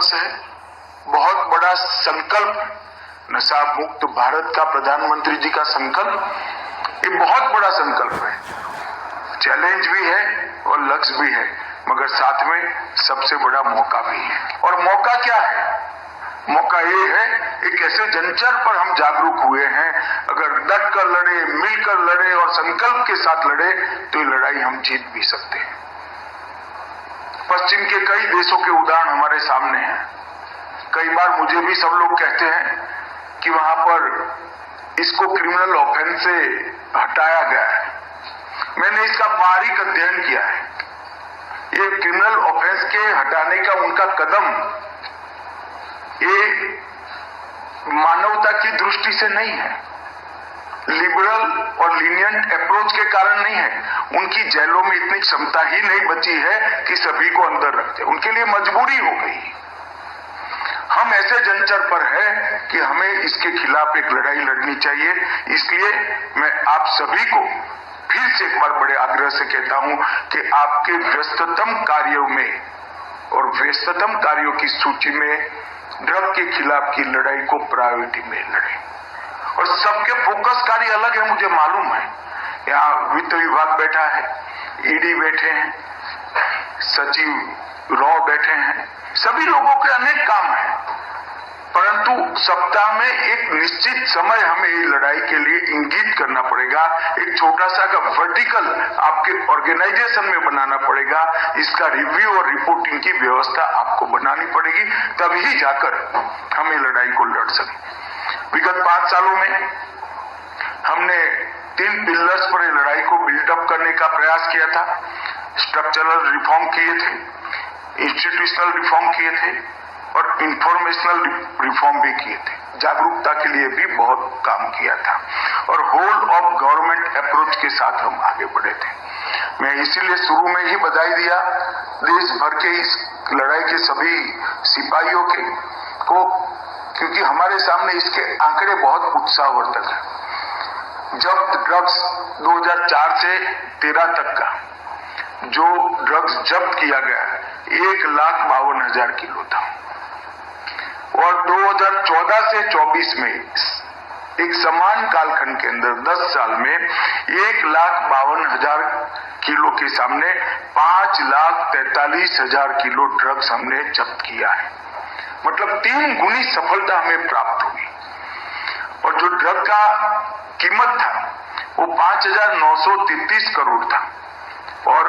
लक्ष्य है, बहुत बड़ा संकल्प, नशा मुक्त भारत का प्रधानमंत्री जी का संकल्प, ये बहुत बड़ा संकल्प है, चैलेंज भी है और लक्ष्य भी है, मगर साथ में सबसे बड़ा मौका भी है। और मौका क्या है? मौका ये है, एक ऐसे जंचर पर हम जागरूक हुए हैं, अगर डट कर लड़े, मिलकर लड़े और संकल्प के साथ लड़े तो ये लड़ाई हम जीत भी सकते हैं। पश्चिम के कई देशों के उदाहरण हमारे सामने हैं। कई बार मुझे भी सब लोग कहते हैं कि वहां पर इसको क्रिमिनल ऑफेंस से हटाया गया है। मैंने इसका बारीक अध्ययन किया है। ये क्रिमिनल ऑफेंस के हटाने का उनका कदम ये मानवता की दृष्टि से नहीं है, लिबरल और लीनियंट अप्रोच के कारण नहीं है। उनकी जेलों में इतनी क्षमता ही नहीं बची है कि सभी को अंदर रखते, उनके लिए मजबूरी हो गई। हम ऐसे जंचर पर है कि हमें इसके खिलाफ एक लड़ाई लड़नी चाहिए। इसलिए मैं आप सभी को फिर से एक बार बड़े आग्रह से कहता हूं कि आपके व्यस्ततम कार्यों में और व्यस्ततम कार्यों की सूची में ड्रग के खिलाफ की लड़ाई को प्रायोरिटी में लड़ें। और सबके फोकस कार्य अलग है, मुझे मालूम है। यहाँ वित्त विभाग बैठा है, ईडी बैठे हैं, सचिव रॉ बैठे हैं, सभी लोगों के अनेक काम हैं, परंतु सप्ताह में एक निश्चित समय हमें ये लड़ाई के लिए इंगित करना पड़ेगा। एक छोटा सा का वर्टिकल आपके ऑर्गेनाइजेशन में बनाना पड़ेगा। इसका रिव्यू और रिपोर्टिंग की व्यवस्था आपको बनानी पड़ेगी, तभी जाकर हम ये लड़ाई को लड़ सकें। विगत 5 सालों में हमने 3 पिलर्स पर लड़ाई को बिल्डअप करने का प्रयास किया था। स्ट्रक्चरल रिफॉर्म किए थे, इंस्टीट्यूशनल रिफॉर्म किए थे और इंफॉर्मेशनल रिफॉर्म भी किए थे। जागरूकता के लिए भी बहुत काम किया था और होल ऑफ गवर्नमेंट अप्रोच के साथ हम आगे बढ़े थे। मैं इसीलिए शुरू में ही बधाई दिया देश भर के इस लड़ाई के सभी सिपाहियों को, क्योंकि हमारे सामने इसके आंकड़े बहुत उत्साहवर्धक हैं। जब ड्रग्स 2004 से 13 तक का जो ड्रग्स जब्त किया गया 1,52,000 किलो था और 2014 से 24 में एक समान कालखंड के अंदर 10 साल में 1,52,000 किलो के सामने 5,43,000 किलो ड्रग्स हमने जब्त किया है। मतलब 3 गुनी सफलता हमें प्राप्त हुई। और जो ड्रग का कीमत था वो 5,933 करोड़ था और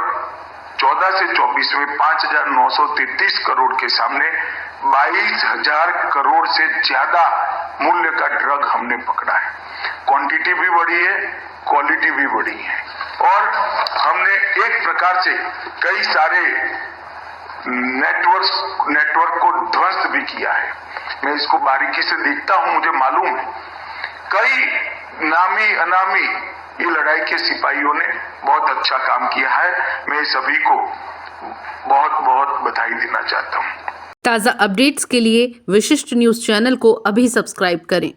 14 से 24 में 5,933 करोड़ के सामने 22,000 करोड़ से ज्यादा मूल्य का ड्रग हमने पकड़ा है। क्वांटिटी भी बढ़ी है, क्वालिटी भी बढ़ी है और हमने एक प्रकार से कई सारे नेटवर्क को ध्वस्त भी किया है। मैं इसको बारीकी से देखता हूं, मुझे मालूम है कई नामी अनामी ये लड़ाई के सिपाहियों ने बहुत अच्छा काम किया है। मैं सभी को बहुत बहुत बधाई देना चाहता हूं। ताज़ा अपडेट्स के लिए विशिष्ट न्यूज़ चैनल को अभी सब्सक्राइब करें।